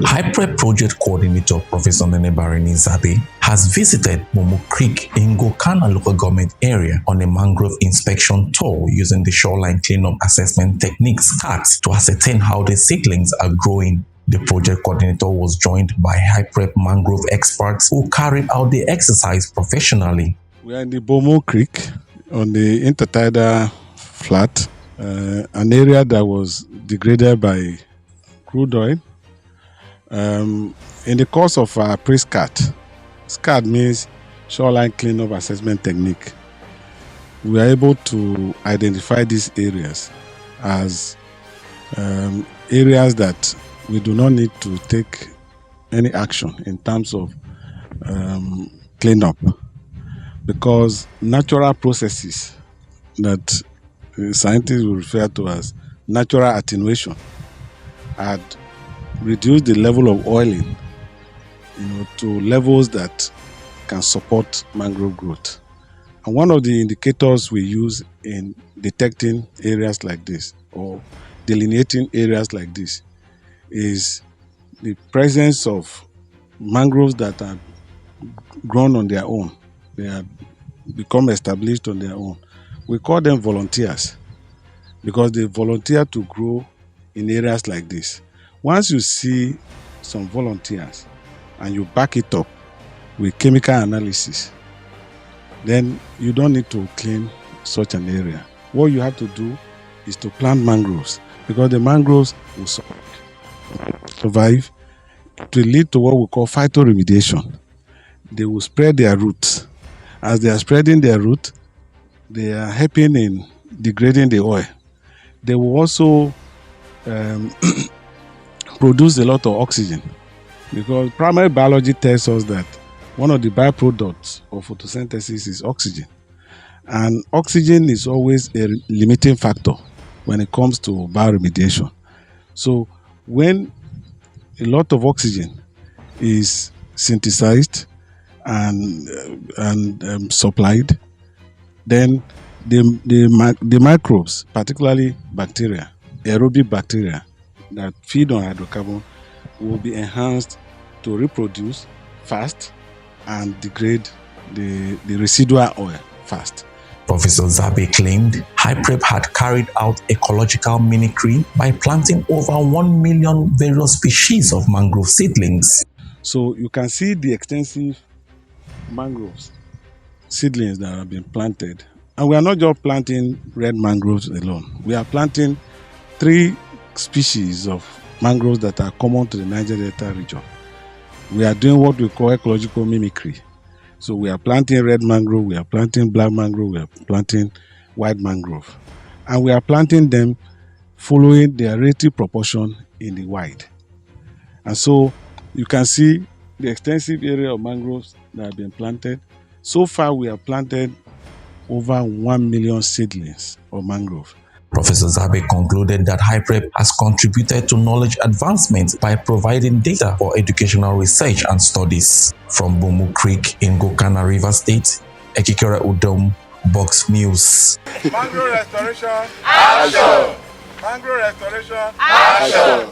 Hyprep Project Coordinator Professor Nenebarini Zabe has visited Momo Creek in Gokana local government area on a mangrove inspection tour using the shoreline cleanup assessment techniques SCAT to ascertain how the seedlings are growing. The project coordinator was joined by Hyprep mangrove experts who carried out the exercise professionally. We are in the Momo Creek on the intertidal flat, an area that was degraded by crude oil. In the course of our pre-SCAT, SCAT means shoreline cleanup assessment technique, we are able to identify these areas as areas that we do not need to take any action in terms of cleanup, because natural processes that scientists will refer to as natural attenuation had reduced the level of oiling, to levels that can support mangrove growth. And one of the indicators we use in detecting areas like this or delineating areas like this is the presence of mangroves that are grown on their own. They have become established on their own. We call them volunteers because they volunteer to grow in areas like this. Once you see some volunteers and you back it up with chemical analysis, then you don't need to clean such an area. What you have to do is to plant mangroves, because the mangroves will survive to lead to what we call phytoremediation. They will spread their roots. As they are spreading their root, they are helping in degrading the oil. They will also produce a lot of oxygen, because primary biology tells us that one of the byproducts of photosynthesis is oxygen. And oxygen is always a limiting factor when it comes to bioremediation. So when a lot of oxygen is synthesized and supplied, then the microbes, particularly bacteria, aerobic bacteria that feed on hydrocarbon, will be enhanced to reproduce fast and degrade the residual oil fast. Professor Zabe claimed Hyprep had carried out ecological mimicry by planting over 1 million various species of mangrove seedlings. So you can see the extensive mangroves seedlings that have been planted. And we are not just planting red mangroves alone. We are planting 3 species of mangroves that are common to the Niger Delta region. We are doing what we call ecological mimicry. So we are planting red mangrove, we are planting black mangrove, we are planting white mangrove. And we are planting them following their relative proportion in the wild. And so you can see the extensive area of mangroves that have been planted. So far we have planted over 1 million seedlings of mangrove. Professor Zabe concluded that Hyprep has contributed to knowledge advancement by providing data for educational research and studies. From Momo Creek in Gokana River State, Ekikere Udom, Box News. Mangrove restoration, action! Mangrove restoration, action!